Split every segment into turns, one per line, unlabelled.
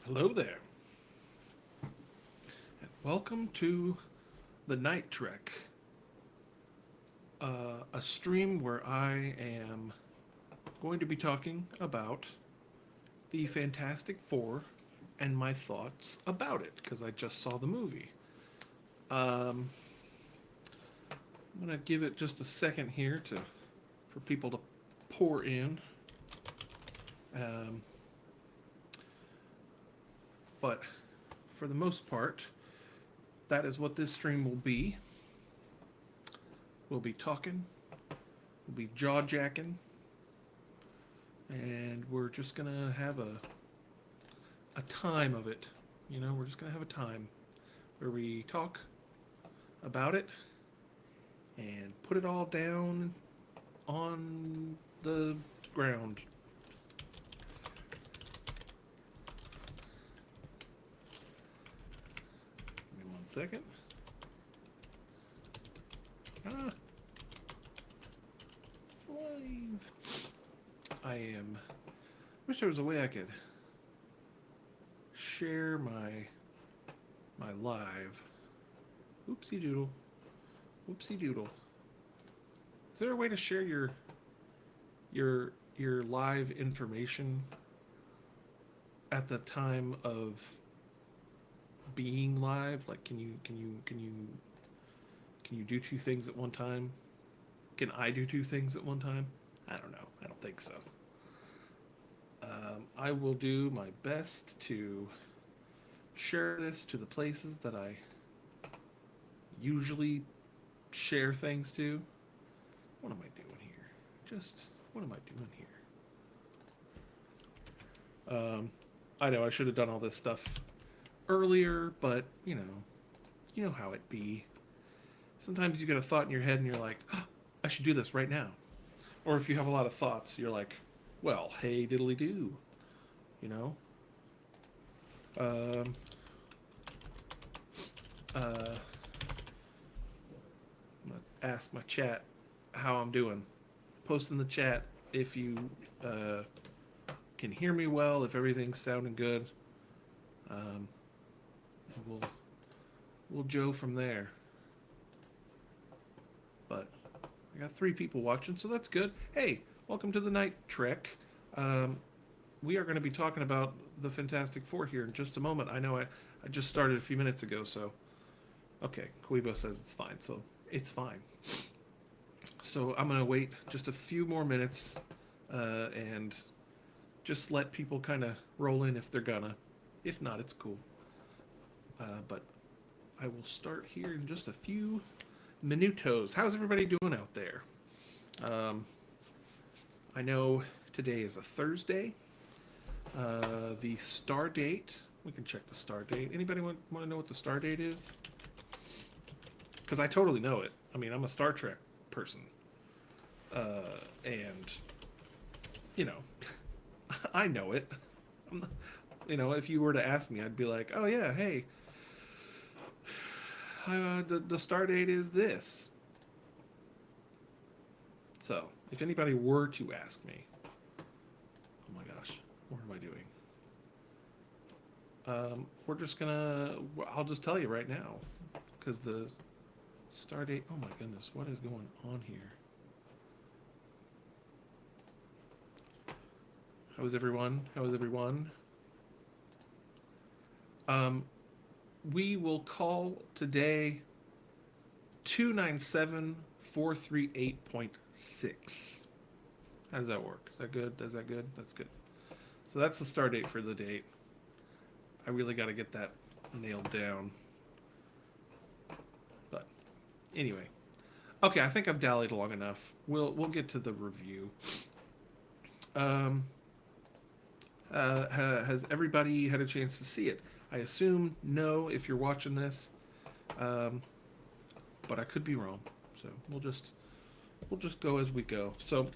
Hello there, and welcome to the Night Trek, a stream where I am going to be talking about the Fantastic Four and my thoughts about it because I just saw the movie. Um, I'm gonna give it just a second here to for people to pour in, um, but for the most part, that is what this stream will be. We'll be talking, we'll be jaw jacking, and we're just gonna have a time of it. We're just gonna have a time where we talk about it and put it all down on the ground. Give me 1 second. Ah, live. I am. Wish there was a way I could share my live. Oopsie doodle. Oopsie doodle. Is there a way to share your live information at the time of being live? Like, can you do two things at one time? Can I do two things at one time? I don't know. I don't think so. I will do my best to share this to the places that I usually share things to. What am I doing here? What am I doing here? I know I should have done all this stuff earlier, but you know how it be. Sometimes you get a thought in your head and you're like, oh, I should do this right now. Or if you have a lot of thoughts, you're like, well, hey, diddly do, you know. Um, I'm gonna ask my chat how I'm doing. Post in the chat if you can hear me well, if everything's sounding good. Um, we'll Joe from there. But I got 3 people watching, so that's good. Hey, welcome to the Night Trek. We are going to be talking about the Fantastic Four here in just a moment. I know I just started a few minutes ago, so okay. Kuibo says it's fine, so it's fine. So I'm going to wait just a few more minutes and just let people kind of roll in if they're gonna. If not, it's cool. But I will start here in just a few minutos. How's everybody doing out there? Um, I know today is a Thursday. The star date, we can check the star date. Anybody want to know what the star date is? Because I totally know it. I mean, I'm a Star Trek person. And, you know, I know it. If you were to ask me, I'd be like, oh, yeah, hey, the star date is this. So, if anybody were to ask me, oh my gosh, what am I doing? I'll just tell you right now, because the star date, oh my goodness, what is going on here? How is everyone? Um, we will call today 297-438.6. How does that work? Is that good? That's good. So that's the start date for the date. I really got to get that nailed down. But anyway, okay. I think I've dallied long enough. We'll get to the review. Has everybody had a chance to see it? I assume no if you're watching this, but I could be wrong. So we'll just go as we go. So,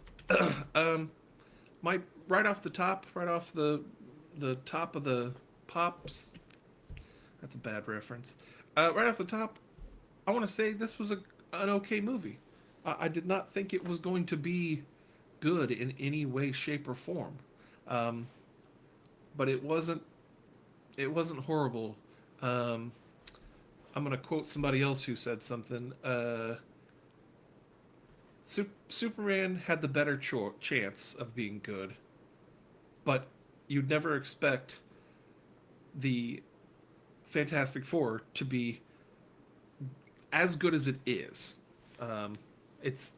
my right off the top of the pops. That's a bad reference. Right off the top, I want to say this was an okay movie. I did not think it was going to be good in any way, shape, or form. But it wasn't it wasn't horrible. Um, I'm gonna quote somebody else who said something. Superman had the better chance of being good, but you'd never expect the Fantastic Four to be as good as it is. Um, it's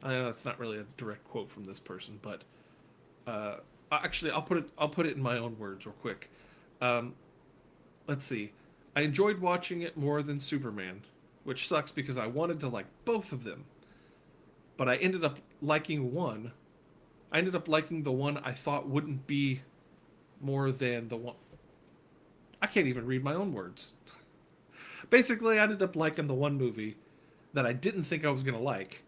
I know that's not really a direct quote from this person, but uh, actually I'll put it in my own words real quick. Um, let's see. I enjoyed watching it more than Superman, which sucks because I wanted to like both of them, but I ended up liking one. I ended up liking the one I thought wouldn't be more than the one. I can't even read my own words. Basically, I ended up liking the one movie that I didn't think I was going to like,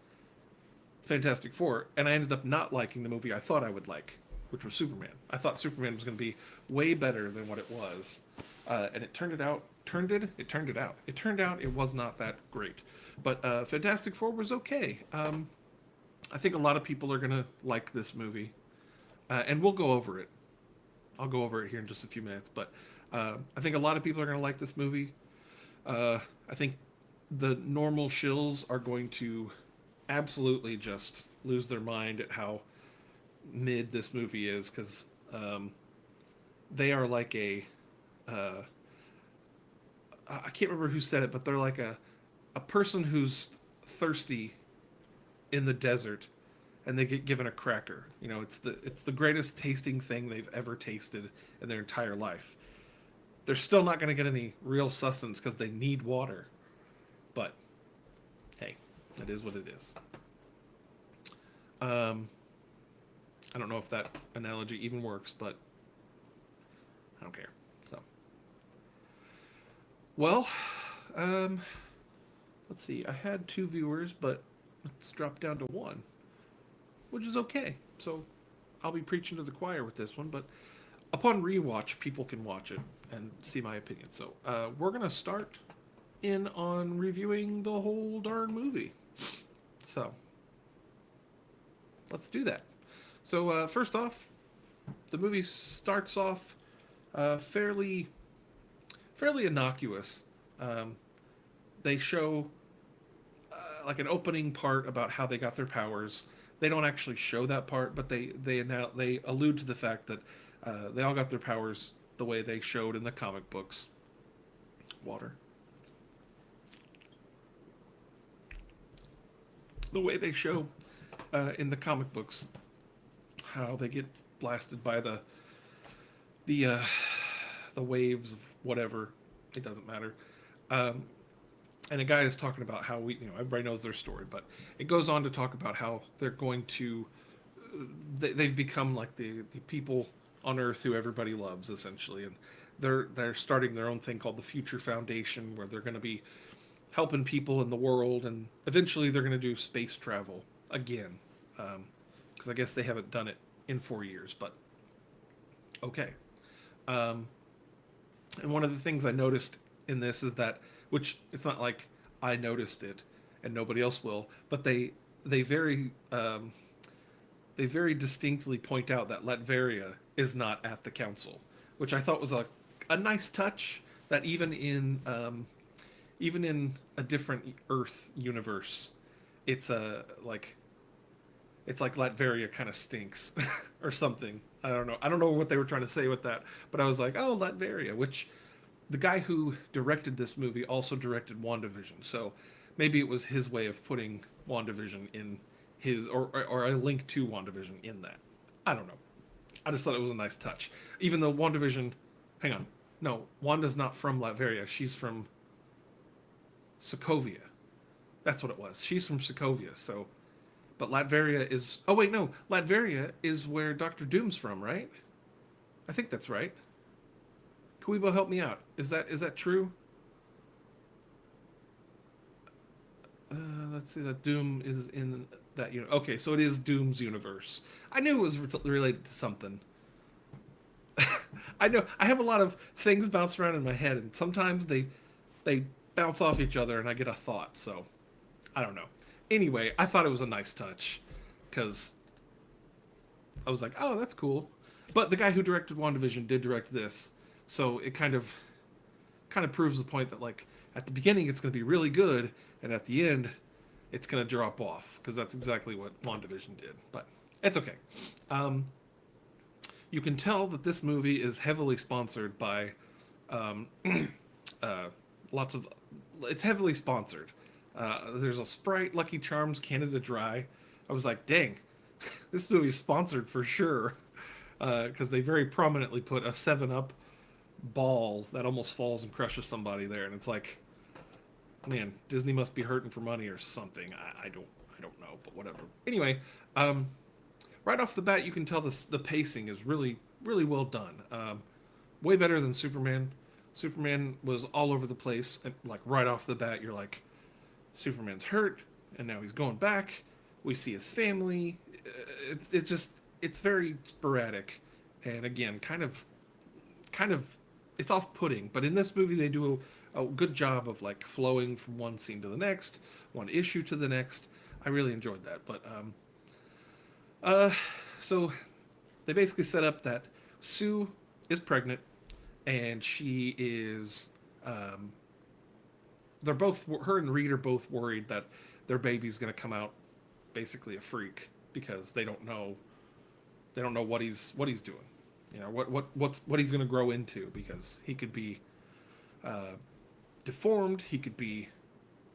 Fantastic Four, and I ended up not liking the movie I thought I would like, which was Superman. I thought Superman was going to be way better than what it was, and it turned it out. It turned it out. It turned out it was not that great, but Fantastic Four was okay. I think a lot of people are going to like this movie, and we'll go over it. I'll go over it here in just a few minutes, but I think a lot of people are going to like this movie. I think the normal shills are going to absolutely just lose their mind at how mid this movie is because they are like uh, I can't remember who said it, but they're like a person who's thirsty in the desert and they get given a cracker. You know, it's the greatest tasting thing they've ever tasted in their entire life. They're still not going to get any real sustenance because they need water. But hey, that is what it is. I don't know if that analogy even works, but I don't care. So, well, let's see. I had 2 viewers, but let's drop down to 1, which is okay. So I'll be preaching to the choir with this one, but upon rewatch, people can watch it and see my opinion. So we're gonna start in on reviewing the whole darn movie. So let's do that. So first off, the movie starts off fairly innocuous. They show like an opening part about how they got their powers. They don't actually show that part, but they allude to the fact that they all got their powers the way they showed in the comic books. Water. The way they show in the comic books how they get blasted by the waves of whatever. It doesn't matter. And a guy is talking about how everybody knows their story, but it goes on to talk about how they're going to they've become like the people on Earth who everybody loves, essentially, and they're starting their own thing called the Future Foundation, where they're going to be helping people in the world, and eventually they're going to do space travel again, because I guess they haven't done it in 4 years, but okay. And one of the things I noticed in this is that, which it's not like I noticed it and nobody else will, but they very distinctly point out that Latveria is not at the council, which I thought was a nice touch. That even in a different Earth universe, it's like Latveria kind of stinks or something. I don't know. I don't know what they were trying to say with that, but I was like, oh, Latveria, which the guy who directed this movie also directed WandaVision, so maybe it was his way of putting WandaVision in his, or a link to WandaVision in that. I don't know. I just thought it was a nice touch. Even though WandaVision, hang on, no, Wanda's not from Latveria. She's from Sokovia. That's what it was. She's from Sokovia, so, but Latveria is, oh wait, no, Latveria is where Doctor Doom's from, right? I think that's right. Kuibo, help me out. Is that true? Let's see. That Doom is in that Okay, so it is Doom's universe. I knew it was related to something. I know. I have a lot of things bounce around in my head, and sometimes they bounce off each other, and I get a thought. So I don't know. Anyway, I thought it was a nice touch because I was like, oh, that's cool. But the guy who directed WandaVision did direct this. So it kind of proves the point that like at the beginning it's going to be really good, and at the end it's going to drop off because that's exactly what WandaVision did. But it's okay. Um, you can tell that this movie is heavily sponsored by um, uh, lots of. It's heavily sponsored. There's a Sprite, Lucky Charms, Canada Dry. I was like, dang, this movie is sponsored for sure because they very prominently put a Seven Up ball that almost falls and crushes somebody there, and it's like, man, Disney must be hurting for money or something. I don't know, but whatever. Anyway, um, right off the bat, you can tell the pacing is really well done. Way better than Superman. Superman was all over the place, and like right off the bat, you're like, Superman's hurt, and now he's going back. We see his family. It just it's very sporadic, and again, kind of it's off-putting. But in this movie, they do a good job of like flowing from one scene to the next, one issue to the next. I really enjoyed that. But uh, so they basically set up that Sue is pregnant, and she is. They're both her and Reed are both worried that their baby's going to come out basically a freak because they don't know what he's doing. You know what he's going to grow into because he could be uh, deformed, he could be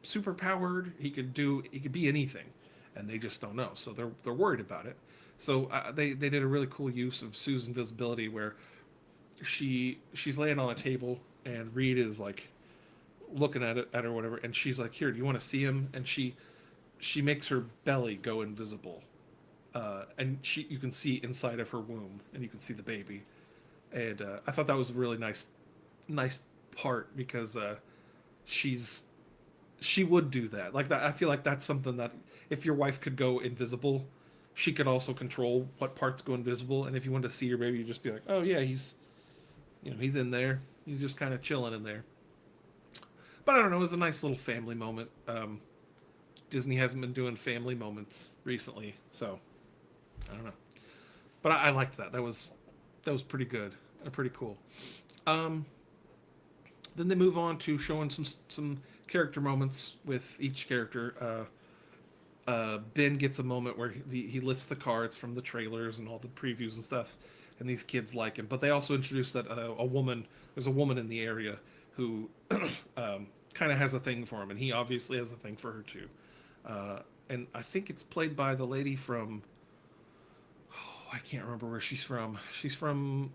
super powered, he could be anything, and they just don't know. So they're worried about it. So they did a really cool use of Sue's invisibility where she's laying on a table and Reed is like looking at her whatever, and she's like, here, do you want to see him? And she makes her belly go invisible, and you can see inside of her womb, and you can see the baby. And I thought that was a really nice part because she would do that. Like that, I feel like that's something that if your wife could go invisible, she could also control what parts go invisible. And if you wanted to see your baby, you just be like, oh yeah, he's in there. He's just kind of chilling in there. But I don't know. It was a nice little family moment. Disney hasn't been doing family moments recently, so I don't know. But I liked that. That was pretty good and pretty cool. Um, then they move on to showing some character moments with each character. Ben gets a moment where he lifts the cards from the trailers and all the previews and stuff, and these kids like him. But they also introduce that there's a woman in the area who kind of has a thing for him, and he obviously has a thing for her too. Uh, and I think it's played by the lady from, oh, I can't remember where she's from. She's from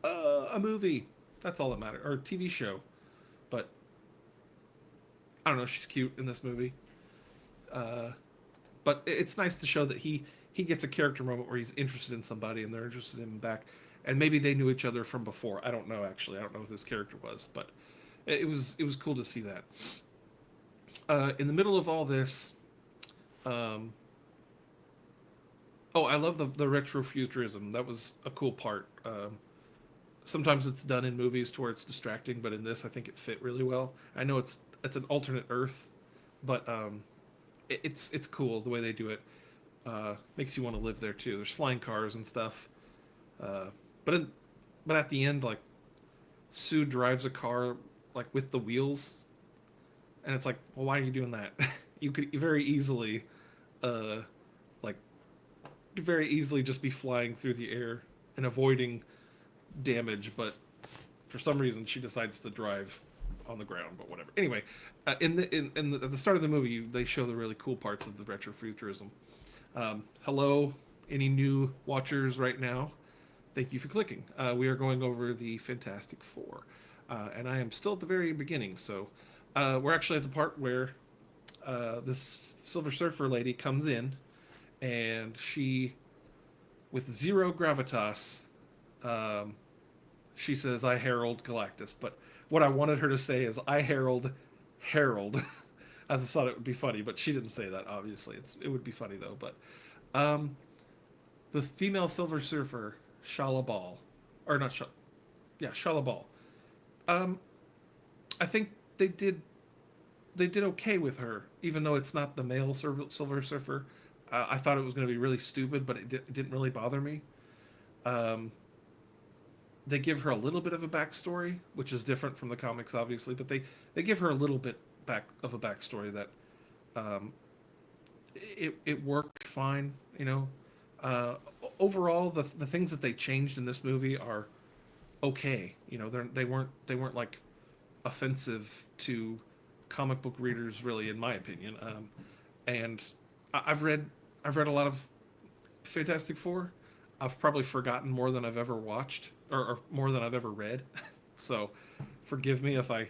a movie. That's all that matters, or a TV show. But I don't know. She's cute in this movie. Uh, but it's nice to show that he gets a character moment where he's interested in somebody and they're interested in him back, and maybe they knew each other from before. I don't know actually. I don't know who this character was, but it was cool to see that. In the middle of all this, um, oh, I love the retrofuturism. That was a cool part. Sometimes it's done in movies to where it's distracting, but in this, I think it fit really well. I know it's an alternate Earth, but it's cool the way they do it. Makes you want to live there too. There's flying cars and stuff. Uh, but in, but at the end, like Sue drives a car like with the wheels, and it's like, well, why are you doing that? You could very easily, uh, like, very easily just be flying through the air and avoiding damage, but for some reason she decides to drive on the ground. But whatever. Anyway, at the start of the movie, they show the really cool parts of the retrofuturism. Hello, any new watchers right now? Thank you for clicking. We are going over the Fantastic Four, and I am still at the very beginning. So we're actually at the part where this Silver Surfer lady comes in, and she, with zero gravitas, she says, "I herald Galactus." But what I wanted her to say is, "I herald Harold." I just thought it would be funny, but she didn't say that. Obviously, it would be funny though. But um, the female Silver Surfer, Shala Ball, or not Shala, yeah, Shala Ball. Um, I think they did okay with her, even though it's not the male Silver Surfer. I thought it was going to be really stupid, but it didn't really bother me. Um, they give her a little bit of a backstory, which is different from the comics, obviously, but they give her a little bit back of a backstory that um, it worked fine. You know, uh, overall the things that they changed in this movie are okay. You know, they weren't like offensive to comic book readers, really, in my opinion. And I've read a lot of Fantastic Four. I've probably forgotten more than I've ever watched, or more than I've ever read. So, forgive me if I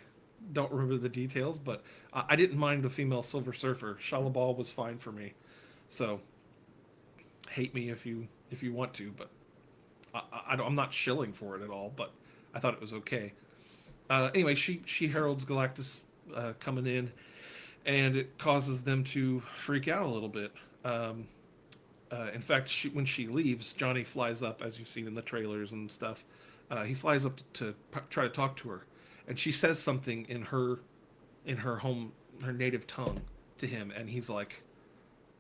don't remember the details. But I didn't mind the female Silver Surfer. Shalabal was fine for me. So, hate me if you want to, but I'm not shilling for it at all. But I thought it was okay. Anyway, she heralds Galactus coming in, and it causes them to freak out a little bit. In fact, when she leaves, Johnny flies up, as you've seen in the trailers and stuff. He flies up to try to talk to her, and she says something in her native tongue to him, and he's like,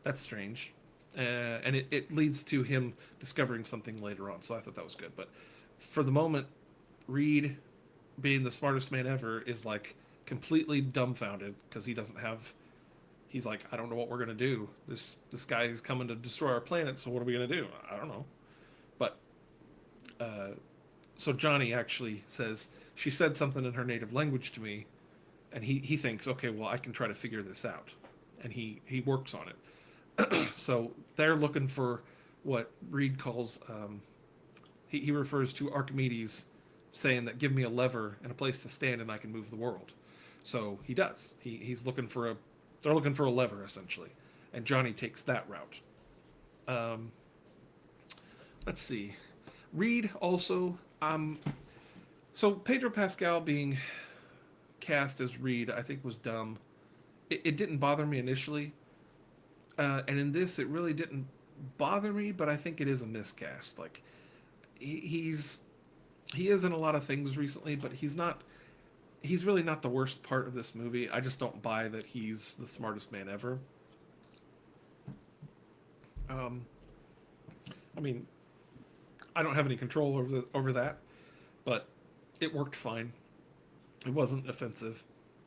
"That's strange," and it leads to him discovering something later on. So I thought that was good. But for the moment, Reed, being the smartest man ever, is like completely dumbfounded because he doesn't have. He's like, I don't know what we're gonna do. This guy is coming to destroy our planet. So what are we gonna do? I don't know. But uh, so Johnny actually says she said something in her native language to me, and he thinks, okay, well, I can try to figure this out, and he works on it. So they're looking for what Reed calls he refers to Archimedes saying that give me a lever and a place to stand and I can move the world. So he does. He's looking for a they're looking for a lever essentially, and Johnny takes that route. Um, let's see. Reed also so Pedro Pascal being cast as Reed I think was dumb. It didn't bother me initially, and in this it really didn't bother me, but I think it is a miscast. Like he's he is in a lot of things recently, but he's really not the worst part of this movie. I just don't buy that he's the smartest man ever. Um, I mean, I don't have any control over that, but it worked fine. It wasn't offensive.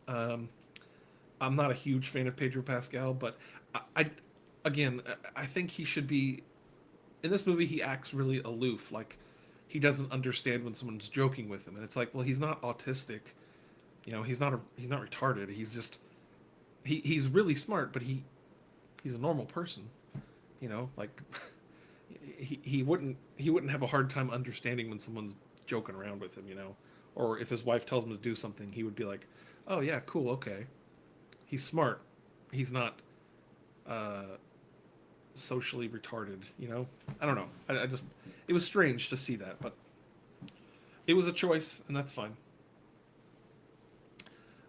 Um, I'm not a huge fan of Pedro Pascal, but I again, I think he should be in this movie. He acts really aloof, like he doesn't understand when someone's joking with him, and it's like, well, he's not autistic. You know, he's not retarded. He's just he's really smart, but he's a normal person. You know, like he wouldn't have a hard time understanding when someone's joking around with him. You know, or if his wife tells him to do something, he would be like, "Oh yeah, cool, okay." He's smart. He's not uh, socially retarded. You know, I don't know. I just it was strange to see that, but it was a choice, and that's fine.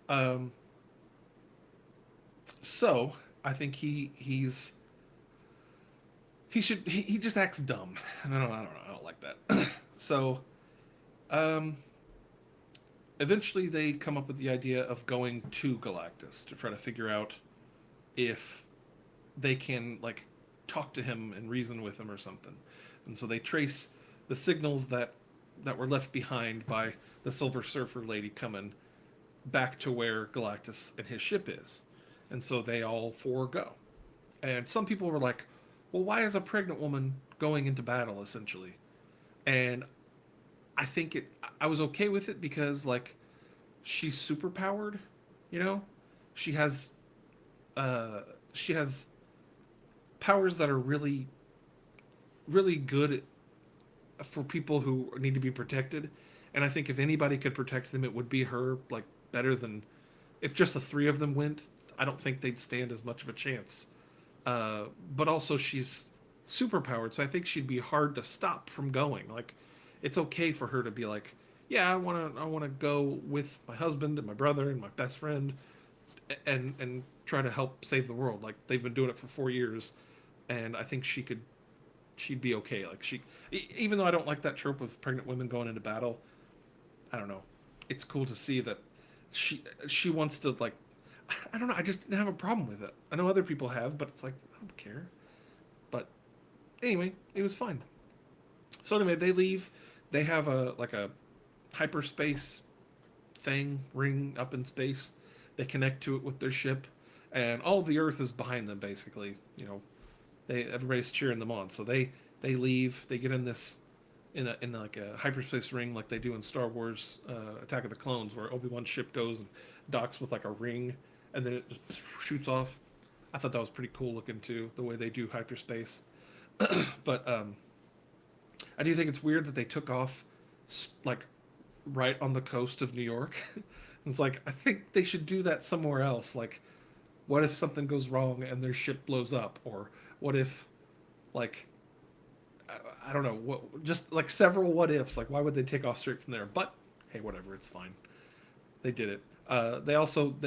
Um, so I think he just acts dumb, and I don't like that. So um, eventually they come up with the idea of going to Galactus to try to figure out if they can like talk to him and reason with him or something. And so they trace the signals that were left behind by the Silver Surfer lady coming back to where Galactus and his ship is. And so they all four go. And some people were like, well, why is a pregnant woman going into battle essentially? And I was okay with it because like she's super powered, you know? She has uh she has powers that are really really good for people who need to be protected. And I think if anybody could protect them, it would be her. Like better than if just the three of them went. I don't think they'd stand as much of a chance. But also, she's super powered, so I think she'd be hard to stop from going. Like, it's okay for her to be like, yeah, I want to go with my husband and my brother and my best friend, and try to help save the world. Like they've been doing it for 4 years, and I think she'd be okay. Like even though I don't like that trope of pregnant women going into battle, I don't know. It's cool to see that she wants to like. I don't know. I just didn't have a problem with it. I know other people have, but it's like I don't care. But anyway, it was fine. So anyway, they leave. they have a hyperspace thing ring up in space. They connect to it with their ship, and all of the Earth is behind them. Basically, everybody's cheering them on. So they leave. They get in this in like a hyperspace ring, like they do in Star Wars Attack of the Clones, where Obi-Wan's ship goes and docks with like a ring, and then it just shoots off. I thought that was pretty cool looking too, the way they do hyperspace. But I do think it's weird that they took off like right on the coast of New York. It's like I think they should do that somewhere else. Like, what if something goes wrong and their ship blows up, or what if, like, I don't know, just like several what ifs. Like, why would they take off straight from there? But hey, whatever, it's fine. They did it.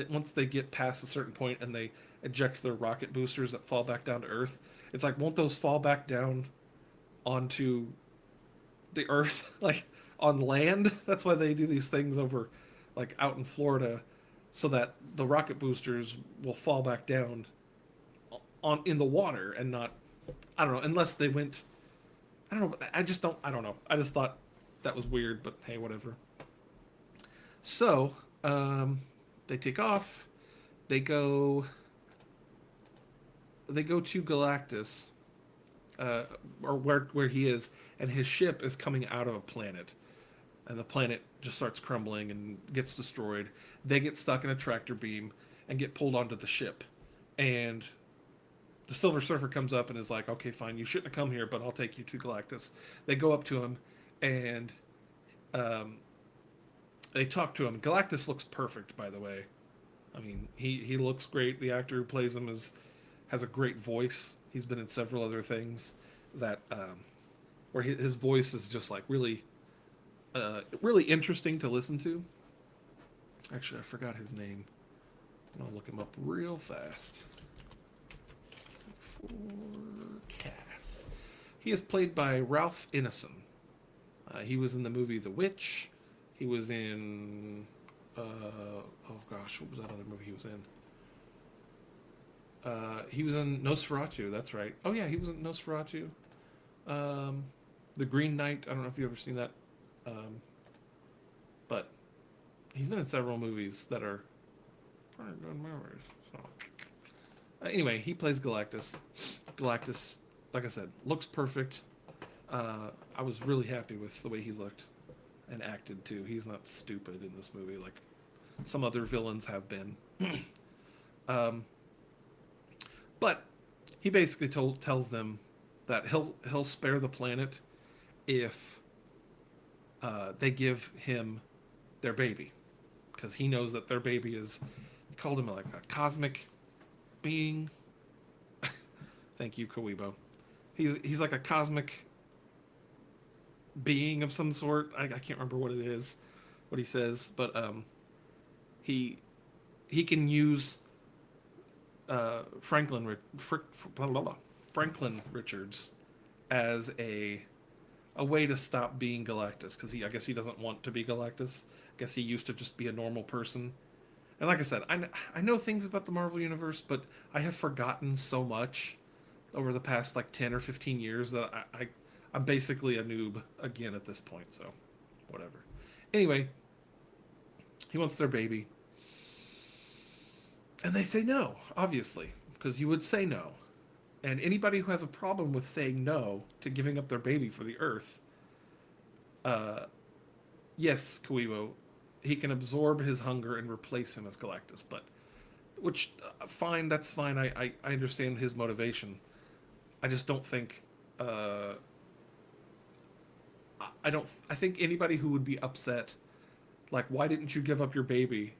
Once they get past a certain point and they eject their rocket boosters that fall back down to Earth, it's like, won't those fall back down onto the Earth, like on land? That's why they do these things over, like out in Florida, so that the rocket boosters will fall back down on in the water and not, I don't know, unless they went. I don't know. I don't know. I just thought that was weird, but hey, whatever. So, they take off. They go. They go to Galactus, or where he is, and his ship is coming out of a planet, and the planet just starts crumbling and gets destroyed. They get stuck in a tractor beam and get pulled onto the ship, and the Silver Surfer comes up and is like, "Okay, fine, you shouldn't have come here, but I'll take you to Galactus." They go up to him, and they talk to him. Galactus looks perfect, by the way. I mean, he looks great. The actor who plays him has a great voice. He's been in several other things that where his voice is just like really really interesting to listen to. Actually, I forgot his name. I'm gonna look him up real fast. Forecast. He is played by Ralph Ineson. He was in the movie The Witch. He was in oh gosh, what was that other movie he was in? He was in Nosferatu. That's right. Oh yeah, he was in Nosferatu. The Green Knight. I don't know if you've ever seen that, but he's been in several movies that are pretty good movies. So. Anyway, he plays Galactus. Galactus, like I said, looks perfect. I was really happy with the way he looked and acted too. He's not stupid in this movie like some other villains have been. But he basically tells them that he'll spare the planet if they give him their baby, because he knows that their baby is, he called him like a cosmic being. Thank you, Kawibo. He's like a cosmic being of some sort. I can't remember what it is, what he says, but he can use Franklin Richards as a way to stop being Galactus, because I guess he doesn't want to be Galactus. I guess he used to just be a normal person. And like I said, I know things about the Marvel Universe, but I have forgotten so much over the past like 10 or 15 years that I'm basically a noob again at this point, so whatever. Anyway, he wants their baby. And they say no, obviously, because you would say no. And anybody who has a problem with saying no to giving up their baby for the Earth, yes, Kawibo, he can absorb his hunger and replace him as Galactus, but which fine, that's fine. I understand his motivation. I just don't think I think anybody who would be upset, like, why didn't you give up your baby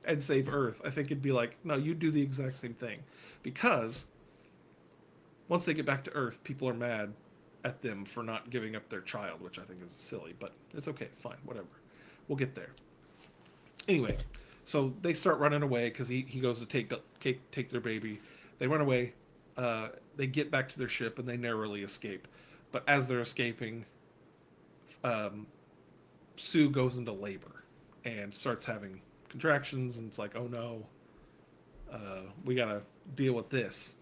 and save Earth? I think it'd be like, no, you do the exact same thing, because once they get back to Earth, people are mad at them for not giving up their child, which I think is silly, but it's okay, fine, whatever. We'll get there. Anyway, so they start running away because he goes to take their baby. They run away. They get back to their ship and they narrowly escape. But as they're escaping, Sue goes into labor and starts having contractions, and it's like, oh no, we gotta deal with this,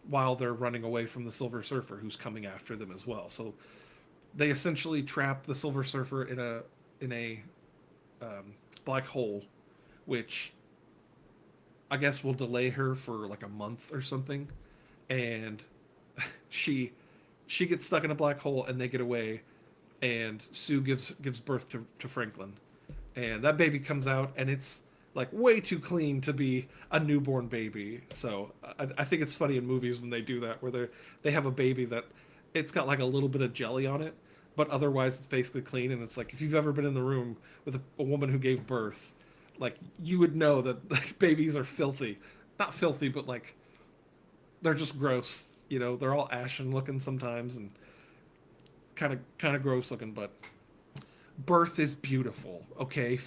while they're running away from the Silver Surfer, who's coming after them as well. So they essentially trap the Silver Surfer in a black hole, which I guess will delay her for like a month or something, and she she gets stuck in a black hole and they get away, and Sue gives birth to Franklin, and that baby comes out and it's like way too clean to be a newborn baby. So I think it's funny in movies when they do that, where they have a baby that it's got like a little bit of jelly on it, but otherwise it's basically clean. And it's like if you've ever been in the room with a woman who gave birth, like you would know that like, babies are filthy, not filthy, but like they're just gross. You know, they're all ashen looking sometimes and kind of gross looking, but birth is beautiful. Okay,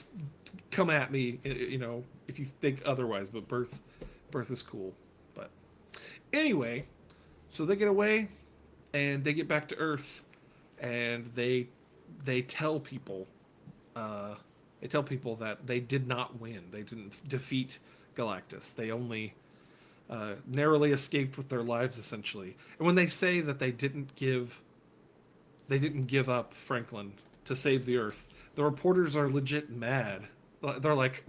come at me, you know, if you think otherwise, but birth is cool. But anyway, so they get away and they get back to Earth, and they tell people uh, they tell people that they did not win. They didn't defeat Galactus. They only narrowly escaped with their lives, essentially. And when they say that they didn't give up Franklin to save the Earth, the reporters are legit mad. They're like,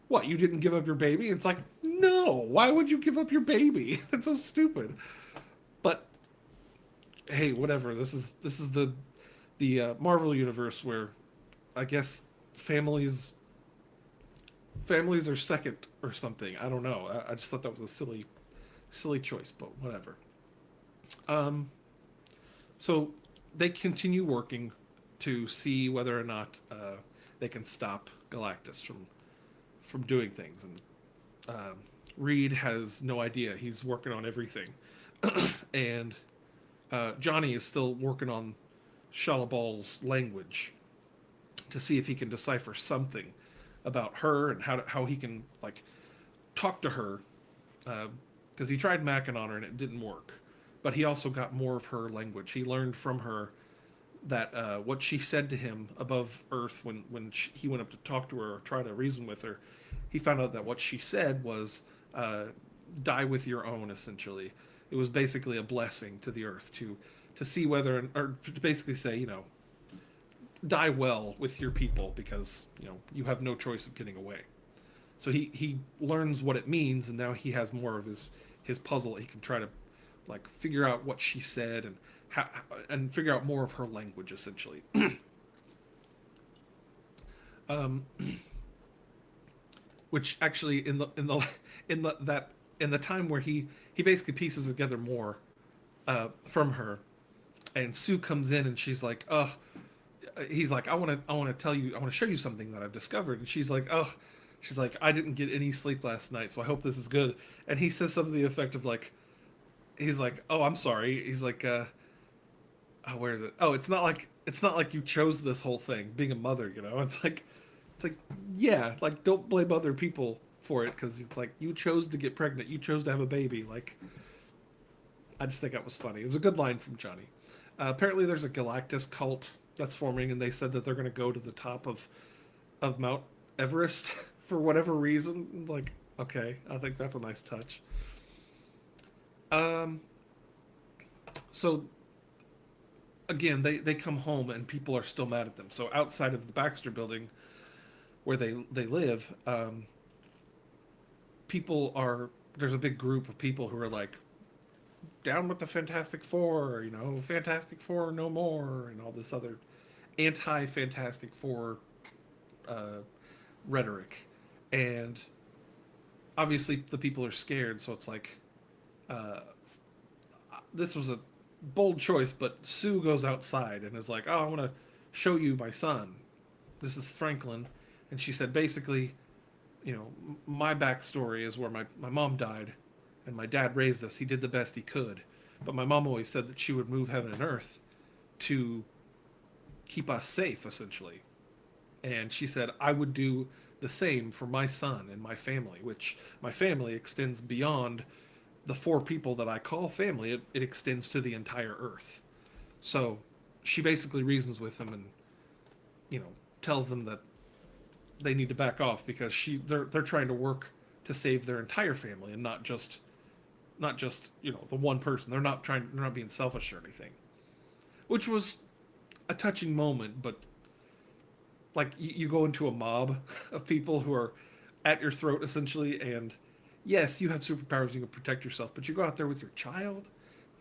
"What? You didn't give up your baby?" It's like, "No. Why would you give up your baby? That's so stupid." But hey, whatever. This is the Marvel universe where I guess families families are second or something. I don't know. I just thought that was a silly choice, but whatever. Um, so they continue working to see whether or not they can stop Galactus from doing things, and Reed has no idea. He's working on everything, and Johnny is still working on Shalabal's language to see if he can decipher something about her and how he can like talk to her, because he tried macking on her and it didn't work. But he also got more of her language. He learned from her that what she said to him above Earth when he went up to talk to her or try to reason with her, he found out that what she said was die with your own. Essentially, it was basically a blessing to the Earth to see whether or to basically say, you know, die well with your people because you know you have no choice of getting away. So he learns what it means, and now he has more of his puzzle. He can try to like figure out what she said and how, and figure out more of her language essentially. um, which actually in the time where he basically pieces together more from her, and Sue comes in and she's like, "Ugh." He's like, I want to tell you, I want to show you something that I've discovered." And she's like, "Ugh." She's like, "I didn't get any sleep last night, so I hope this is good." And he says something to the effect of like, he's like, "Oh, I'm sorry." He's like, oh, where is it? Oh, it's not like you chose this whole thing, being a mother, you know. It's like, yeah, like don't blame other people for it because it's like you chose to get pregnant, you chose to have a baby. Like, I just think that was funny. It was a good line from Johnny. Apparently, there's a Galactus cult that's forming, and they said that they're going to go to the top of Mount Everest for whatever reason. Like, okay, I think that's a nice touch. Um, so again, they come home and people are still mad at them. So outside of the Baxter Building, where they live, people are there's a big group of people who are like down with the Fantastic Four, you know, Fantastic Four no more, and all this other anti Fantastic Four uh, rhetoric, and obviously the people are scared. So it's like uh, this was a bold choice, but Sue goes outside and is like, "Oh, I want to show you my son. This is Franklin," and she said basically, you know, my backstory is where my mom died, and my dad raised us. He did the best he could, but my mom always said that she would move heaven and earth to keep us safe, essentially. And she said, I would do the same for my son and my family, which my family extends beyond the four people that I call family. It extends to the entire earth. So she basically reasons with them and, you know, tells them that they need to back off because they're trying to work to save their entire family and not just you know the one person. They're not being selfish or anything, which was a touching moment, but like you go into a mob of people who are at your throat essentially, and yes, you have superpowers, you can protect yourself, but you go out there with your child.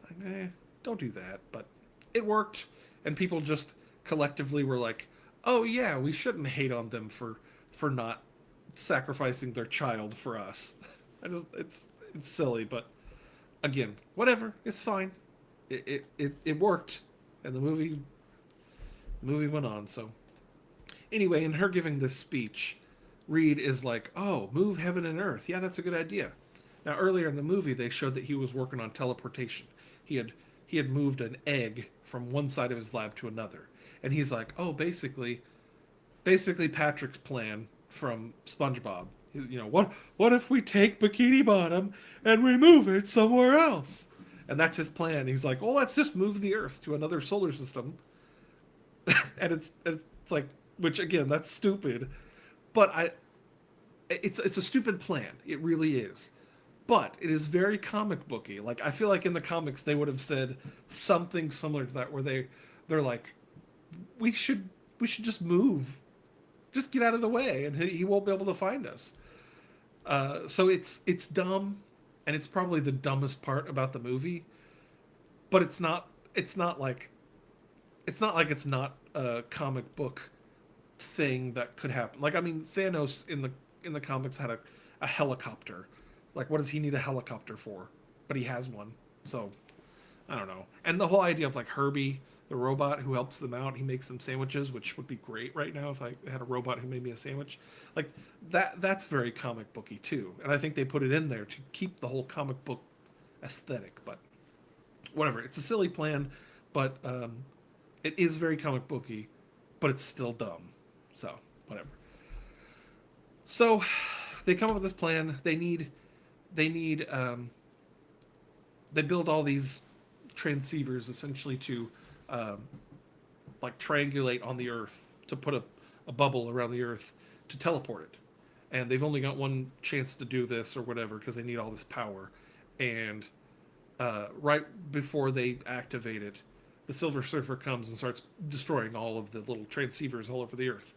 It's like, don't do that. But it worked, and people just collectively were like, oh yeah, we shouldn't hate on them for not sacrificing their child for us. It's silly, but again, whatever, it's fine. It worked, and the movie went on. So anyway, in her giving this speech, Reed is like, "Oh, move heaven and earth. Yeah, that's a good idea." Now, earlier in the movie, they showed that he was working on teleportation. He had he had moved an egg from one side of his lab to another, and he's like, "Oh, basically Patrick's plan from SpongeBob. What if we take Bikini Bottom and we move it somewhere else?" And that's his plan. He's like, "Well, let's just move the Earth to another solar system." And it's like, which again, that's stupid, but it's a stupid plan. It really is. But it is very comic booky. Like I feel like in the comics they would have said something similar to that, where they're like, we should just move, just get out of the way, and he won't be able to find us. So it's dumb, and it's probably the dumbest part about the movie. But it's not a comic book thing that could happen. Like I mean, Thanos in the comics had a helicopter. Like what does he need a helicopter for? But he has one. So I don't know. And the whole idea of like Herbie, the robot who helps them out, he makes them sandwiches, which would be great right now if I had a robot who made me a sandwich. Like that's very comic booky too. And I think they put it in there to keep the whole comic book aesthetic. But whatever. It's a silly plan, but it is very comic booky, but it's still dumb. So whatever. So they come up with this plan. They they build all these transceivers essentially to um, like triangulate on the Earth to put a bubble around the Earth to teleport it. And they've only got one chance to do this or whatever because they need all this power. And right before they activate it, the Silver Surfer comes and starts destroying all of the little transceivers all over the Earth.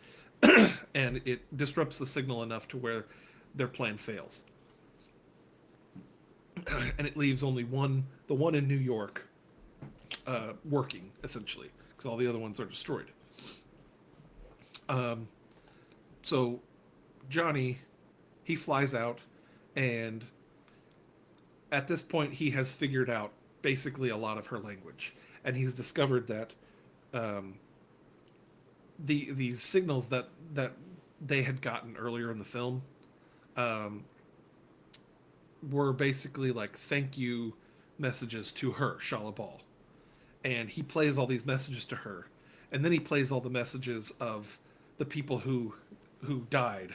And it disrupts the signal enough to where their plan fails. And it leaves only the one in New York, working, essentially, because all the other ones are destroyed. Um, so Johnny, he flies out, and at this point, he has figured out basically a lot of her language, and he's discovered that um, these signals that they had gotten earlier in the film um, were basically like thank you messages to her, Shala Ball, and he plays all these messages to her, and then he plays all the messages of the people who died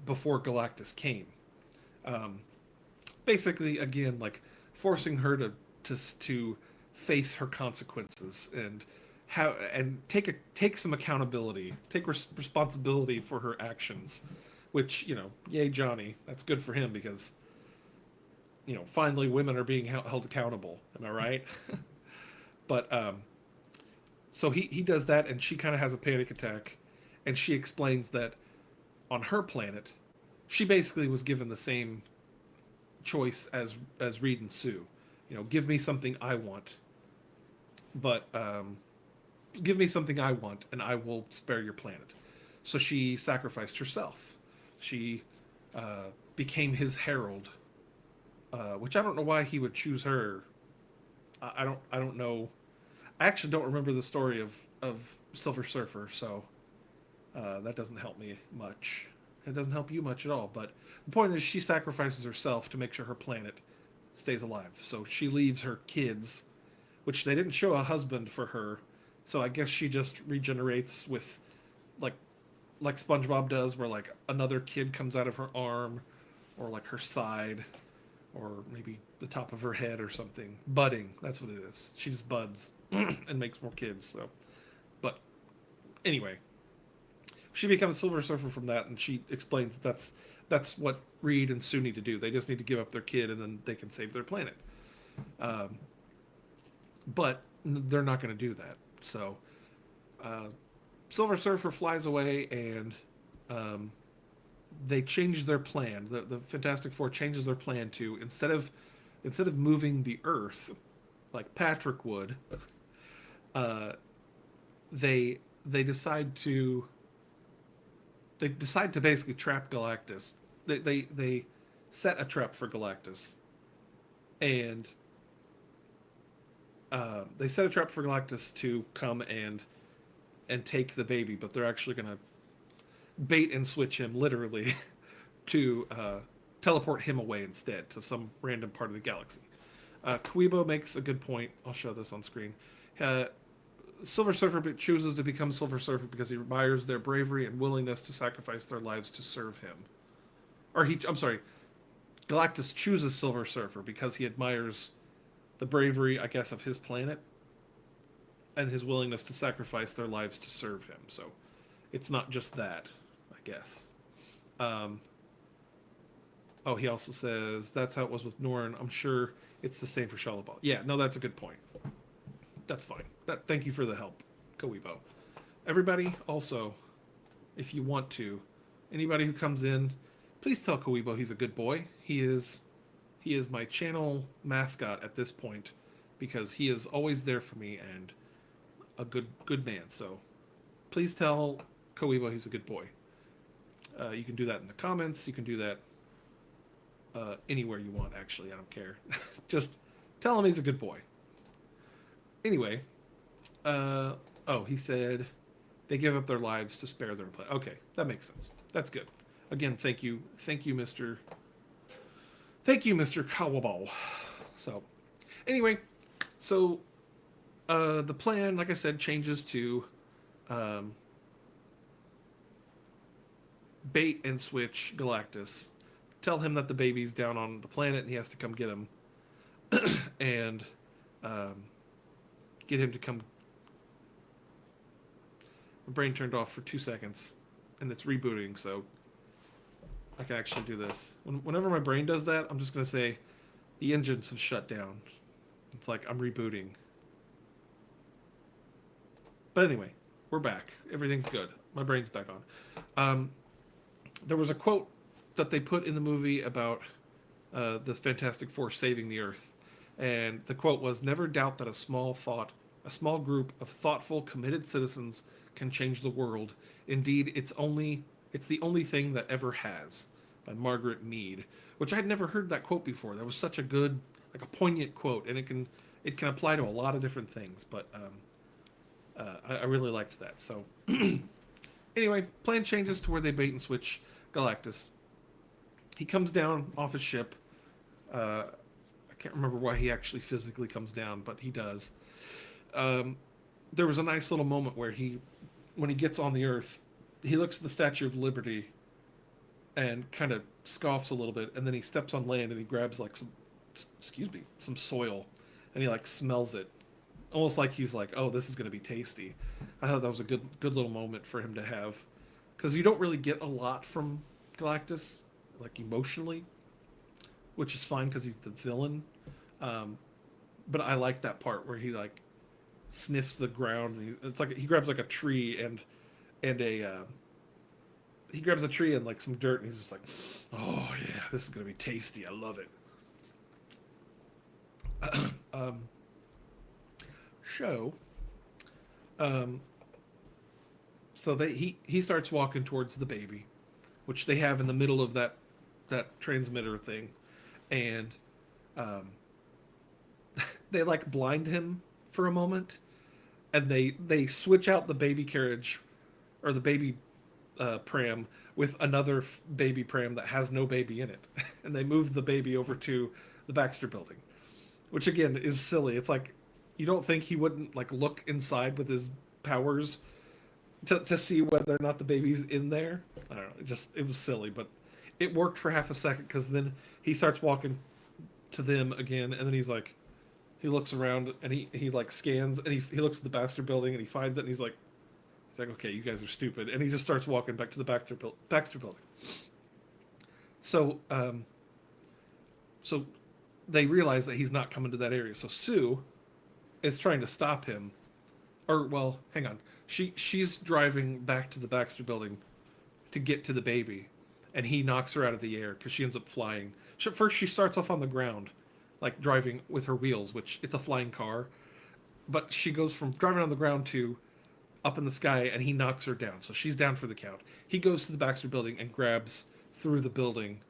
before Galactus came. Um, Basically, again, like forcing her to face her consequences and take some accountability, take responsibility for her actions. Which yay Johnny, that's good for him because finally women are being held accountable. Am I right? But so he does that, and she kind of has a panic attack, and she explains that on her planet, she basically was given the same choice as Reed and Sue. Give me something I want, but give me something I want, and I will spare your planet. So she sacrificed herself. She became his herald, which I don't know why he would choose her. I don't know. I actually don't remember the story of Silver Surfer, so that doesn't help me much. It doesn't help you much at all. But the point is, she sacrifices herself to make sure her planet stays alive. So she leaves her kids, which they didn't show a husband for her. So I guess she just regenerates with, like, like SpongeBob does, where like another kid comes out of her arm, or like her side, or maybe the top of her head or something. Budding. That's what it is. She just buds and makes more kids. So, but anyway. She becomes Silver Surfer from that, and she explains that's what Reed and Sue need to do. They just need to give up their kid, and then they can save their planet. But they're not going to do that. So Uh, Silver Surfer flies away, and um, they change their plan. The Fantastic Four changes their plan to instead of moving the Earth like Patrick would, uh, they they decide to basically trap Galactus. They set a trap for Galactus, and they set a trap for Galactus to come and take the baby, but they're actually gonna bait and switch him literally to teleport him away instead to some random part of the galaxy. Kuibo makes a good point. I'll show this on screen. Uh, Silver Surfer chooses to become Silver Surfer because he admires their bravery and willingness to sacrifice their lives to serve him. I'm sorry, Galactus chooses Silver Surfer because he admires the bravery, I guess, of his planet and his willingness to sacrifice their lives to serve him. So it's not just that, I guess. Um, oh, he also says that's how it was with Norrin. I'm sure it's the same for Shalabal. Yeah, no, that's a good point. That's fine. Thank you for the help, Koibo. Everybody, also, if you want to, anybody who comes in, please tell Koibo he's a good boy. He is my channel mascot at this point because he is always there for me and a good man. So please tell Koibo he's a good boy. You can do that in the comments. You can do that anywhere you want, actually. I don't care. Just tell him he's a good boy. Anyway, he said they give up their lives to spare their planet. Okay, that makes sense. That's good. Again, thank you, Mr. Kawabal. So, anyway, the plan, like I said, changes to bait and switch Galactus, tell him that the baby's down on the planet and he has to come get him, and get him to come. My brain turned off for 2 seconds, and it's rebooting, so I can actually do this. Whenever my brain does that, I'm just going to say, the engines have shut down. It's like I'm rebooting. But anyway, we're back. Everything's good. My brain's back on. There was a quote that they put in the movie about the Fantastic Four saving the Earth. And the quote was, "Never doubt that a small group of thoughtful, committed citizens can change the world. Indeed, it's the only thing that ever has," by Margaret Mead, which I had never heard that quote before. That was such a good, like a poignant quote, and it can apply to a lot of different things. But I really liked that. So anyway, plan changes to where they bait and switch Galactus. He comes down off his ship. I can't remember why he actually physically comes down, but he does. There was a nice little moment where when he gets on the Earth, he looks at the Statue of Liberty and kind of scoffs a little bit, and then he steps on land and he grabs like some soil, and he like smells it, almost like he's like, "Oh, this is going to be tasty." I thought that was a good little moment for him to have, because you don't really get a lot from Galactus, like emotionally, which is fine because he's the villain. But I like that part where he like sniffs the ground. And it's like he grabs like a tree and he grabs a tree and like some dirt, and he's just like, "Oh yeah, this is gonna be tasty. I love it." Show. So he starts walking towards the baby, which they have in the middle of that transmitter thing, and they like blind him for a moment, and they switch out the baby carriage or the baby pram with another baby pram that has no baby in it, and they move the baby over to the Baxter building, which again is silly. It's like you don't think he wouldn't like look inside with his powers to see whether or not the baby's in there. I don't know. It was silly, but it worked for half a second, because then he starts walking to them again, and then he looks around and he like scans, and he looks at the Baxter building and he finds it, and he's like, "Okay, you guys are stupid," and he just starts walking back to the Baxter building. So so they realize that he's not coming to that area. So Sue is trying to stop him, or well, hang on. she's driving back to the Baxter building to get to the baby, and he knocks her out of the air because she ends up flying. First, she starts off on the ground, like driving with her wheels, which it's a flying car, but she goes from driving on the ground to up in the sky, and he knocks her down. So she's down for the count. He goes to the Baxter building and grabs through the building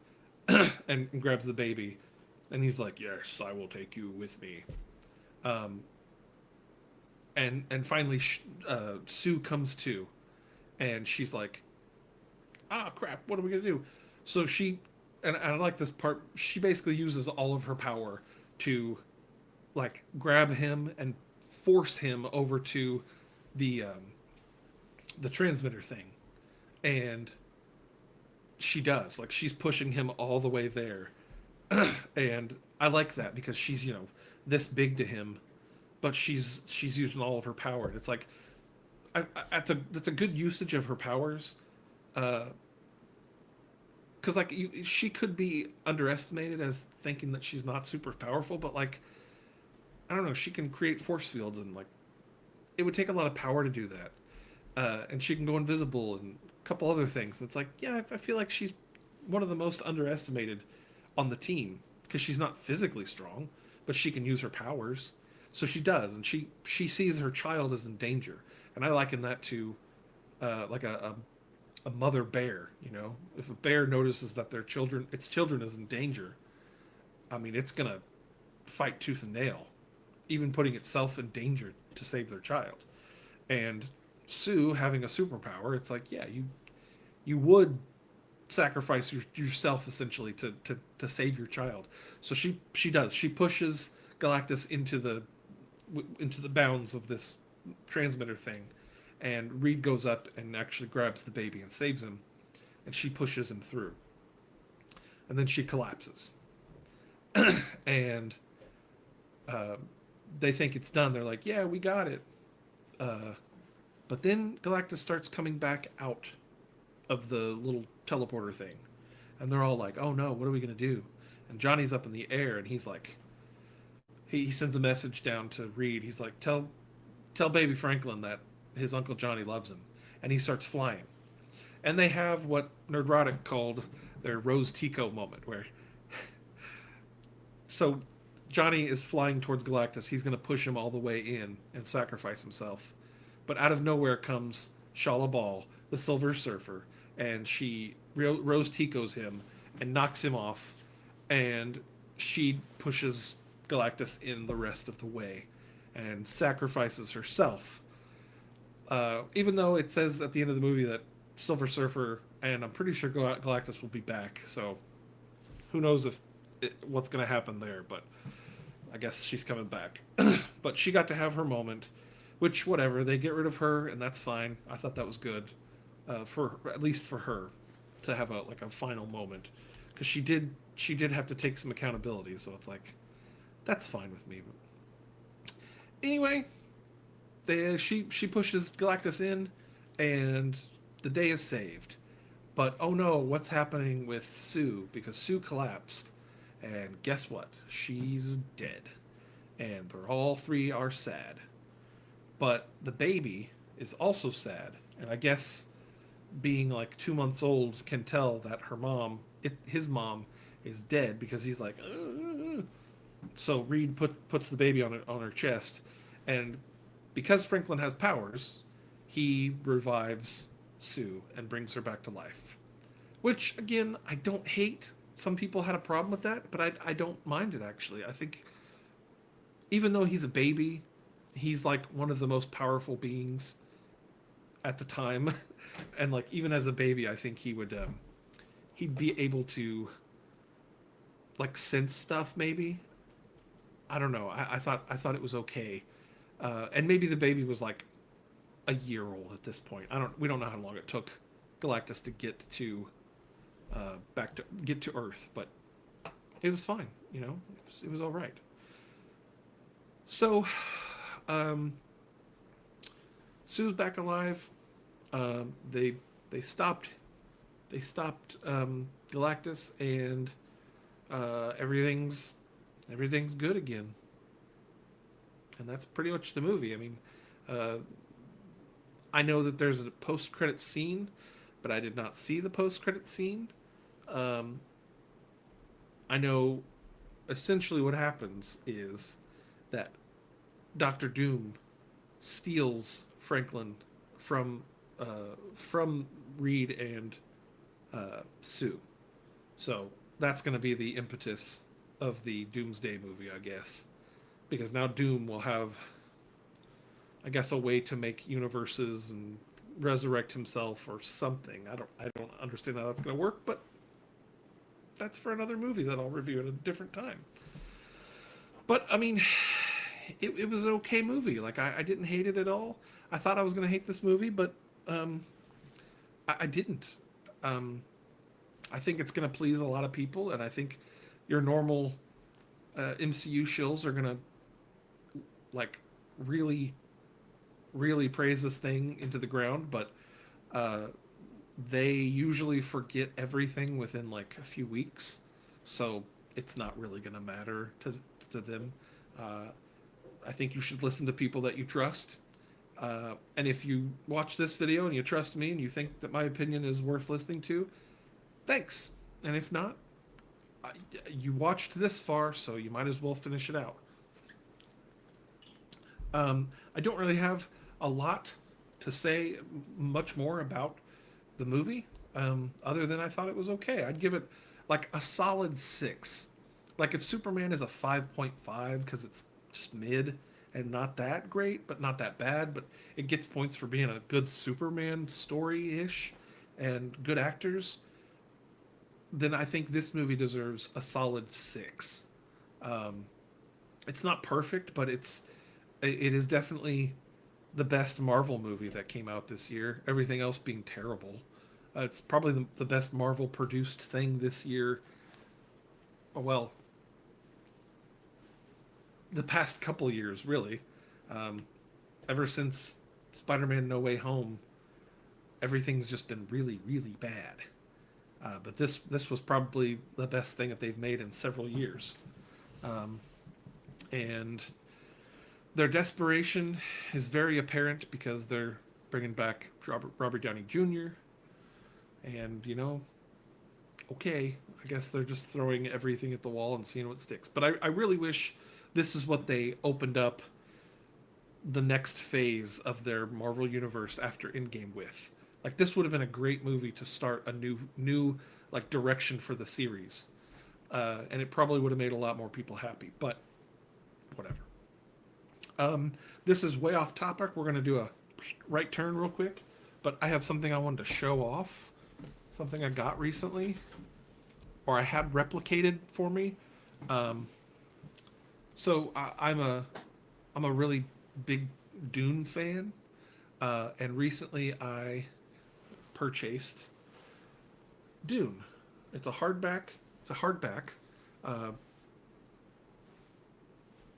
and grabs the baby, and he's like, "Yes, I will take you with me." Um, and finally, Sue comes to, and she's like, "Ah, crap! What are we gonna do?" So and I like this part. She basically uses all of her power to, like, grab him and force him over to the the transmitter thing, and she does. Like, she's pushing him all the way there, and I like that because she's, this big to him, but she's using all of her power. And it's like, that's a good usage of her powers, because like she could be underestimated as thinking that she's not super powerful, but like, I don't know, she can create force fields, and like, it would take a lot of power to do that. And she can go invisible and a couple other things. It's like, yeah, I feel like she's one of the most underestimated on the team because she's not physically strong, but she can use her powers. So she does, and she sees her child as in danger, and I liken that to like a mother bear. If a bear notices that its children is in danger, I mean, it's gonna fight tooth and nail, even putting itself in danger to save their child. And Sue having a superpower, it's like, yeah, you would sacrifice yourself essentially to save your child. So she does. She pushes Galactus into the bounds of this transmitter thing, and Reed goes up and actually grabs the baby and saves him, and she pushes him through, and then she collapses, and uh, they think it's done. They're like, yeah, we got it. But then Galactus starts coming back out of the little teleporter thing. And they're all like, oh no, what are we going to do? And Johnny's up in the air, and he's like, he sends a message down to Reed. He's like, tell baby Franklin that his Uncle Johnny loves him. And he starts flying. And they have what Nerdrotic called their Rose Tico moment, where so Johnny is flying towards Galactus. He's going to push him all the way in and sacrifice himself. But out of nowhere comes Shala Ball, the Silver Surfer, and she Rose Tico's him and knocks him off, and she pushes Galactus in the rest of the way and sacrifices herself. Even though it says at the end of the movie that Silver Surfer and I'm pretty sure Galactus will be back, so who knows what's going to happen there, but I guess she's coming back. But she got to have her moment, which, whatever, they get rid of her, and that's fine. I thought that was good, for at least for her to have a final moment, because she did have to take some accountability. So it's like, that's fine with me. But anyway, she pushes Galactus in, and the day is saved. But oh no, what's happening with Sue? Because Sue collapsed, and guess what? She's dead, and they're all three are sad. But the baby is also sad, and I guess being like 2 months old can tell that his mom, is dead, because he's like, ugh. So Reed puts the baby on her chest, and because Franklin has powers, he revives Sue and brings her back to life. Which, again, I don't hate. Some people had a problem with that, but I don't mind it, actually. I think even though he's a baby, he's like one of the most powerful beings at the time. And like, even as a baby, I think he'd be able to like sense stuff, maybe. I don't know. I thought it was okay. And maybe the baby was like a year old at this point. We don't know how long it took Galactus to get to get to Earth, but it was fine. It was all right. So, Sue's back alive. They stopped Galactus, and everything's good again. And that's pretty much the movie. I mean, I know that there's a post-credit scene, but I did not see the post-credit scene. Um, I know essentially what happens is that Doctor Doom steals Franklin from from Reed and Sue. So that's going to be the impetus of the Doomsday movie, I guess, because now Doom will have, I guess, a way to make universes and resurrect himself or something. I don't understand how that's going to work, but that's for another movie that I'll review at a different time. But I mean, it was an okay movie. Like I didn't hate it at all. I thought I was going to hate this movie, but um, I didn't. Um, I think it's going to please a lot of people, and I think your normal MCU shills are going to like really, really praise this thing into the ground. But uh, they usually forget everything within like a few weeks, so it's not really going to matter to them. Uh, I think you should listen to people that you trust. And if you watch this video and you trust me and you think that my opinion is worth listening to, thanks. And if not, I, you watched this far, so you might as well finish it out. I don't really have a lot to say much more about the movie, other than I thought it was okay. I'd give it like a solid 6. Like if Superman is a 5.5 because it's just mid and not that great, but not that bad, but it gets points for being a good Superman story ish and good actors, then I think this movie deserves a solid 6. Um, it's not perfect, but it is definitely the best Marvel movie that came out this year. Everything else being terrible. It's probably the best Marvel produced thing this year. Well, the past couple years, really. Um, Ever since Spider-Man: No Way Home, everything's just been really, really bad. But this was probably the best thing that they've made in several years. Um, and their desperation is very apparent because they're bringing back Robert Downey Jr. And okay, I guess they're just throwing everything at the wall and seeing what sticks. But I really wish this is what they opened up the next phase of their Marvel universe after Endgame with. Like this would have been a great movie to start a new like direction for the series, and it probably would have made a lot more people happy. But whatever. This is way off topic. We're gonna do a right turn real quick, but I have something I wanted to show off. Something I got recently, or I had replicated for me. Um, I'm a really big Dune fan, and recently I purchased Dune. It's a hardback. It's a hardback. Uh,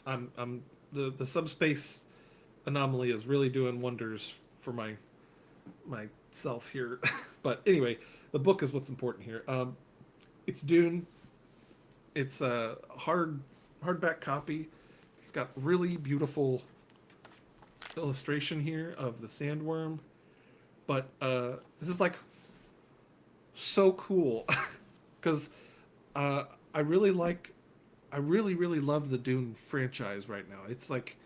I'm the subspace anomaly is really doing wonders for myself here. But anyway, the book is what's important here. It's Dune. It's a hardback copy. It's got really beautiful illustration here of the sandworm. But this is like so cool because I really like, I really love the Dune franchise right now. It's like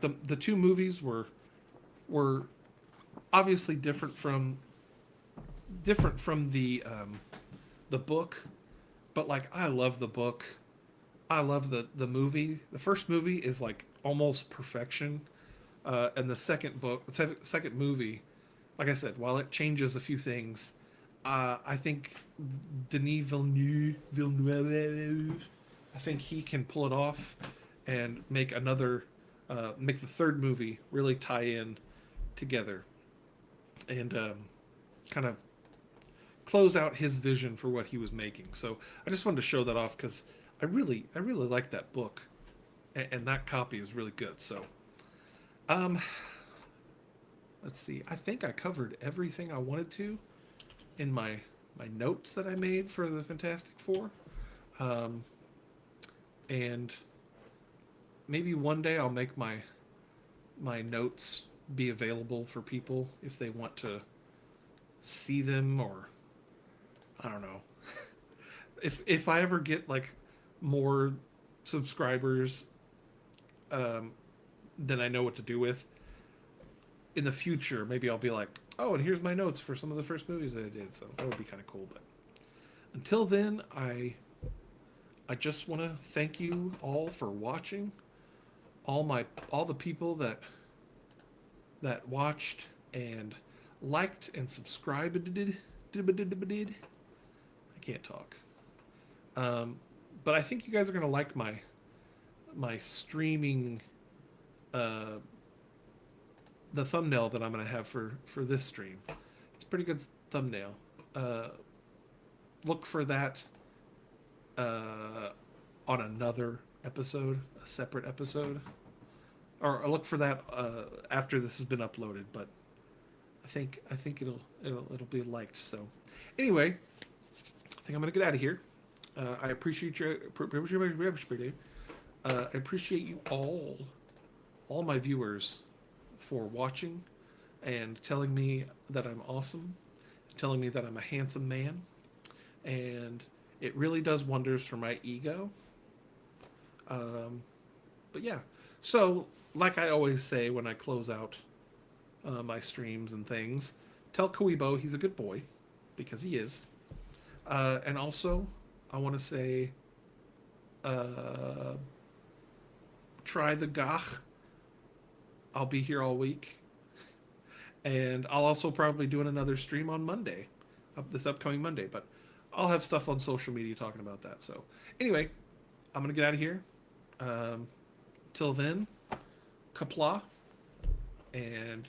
the two movies were obviously different from the book, but like I love the book. I love the movie. The first movie is like almost perfection, and the second movie, like I said, while it changes a few things, I think Denis Villeneuve, I think he can pull it off and make the third movie really tie in together, and kind of close out his vision for what he was making. So I just wanted to show that off because I really like that book, and that copy is really good. So, um, let's see. I think I covered everything I wanted to in my notes that I made for the Fantastic Four, um, and maybe one day I'll make my notes be available for people if they want to see them, or I don't know. If I ever get like more subscribers than I know what to do with in the future, maybe I'll be like, oh, and here's my notes for some of the first movies that I did. So that would be kind of cool. But until then, I just want to thank you all for watching. All the people that watched and liked and subscribed did. I can't talk. But I think you guys are gonna like my streaming the thumbnail that I'm gonna have for this stream. It's a pretty good thumbnail. Look for that on another episode, a separate episode, or look for that after this has been uploaded. But I think it'll be liked. So anyway, I think I'm gonna get out of here. I appreciate you. I appreciate you all my viewers, for watching and telling me that I'm awesome, telling me that I'm a handsome man, and it really does wonders for my ego. But yeah, so like I always say when I close out my streams and things, tell Koibo he's a good boy, because he is. And also, I want to say, try the Gach. I'll be here all week. And I'll also probably doing another stream on Monday, this upcoming Monday. But I'll have stuff on social media talking about that. So anyway, I'm going to get out of here. Till then, Kapla. And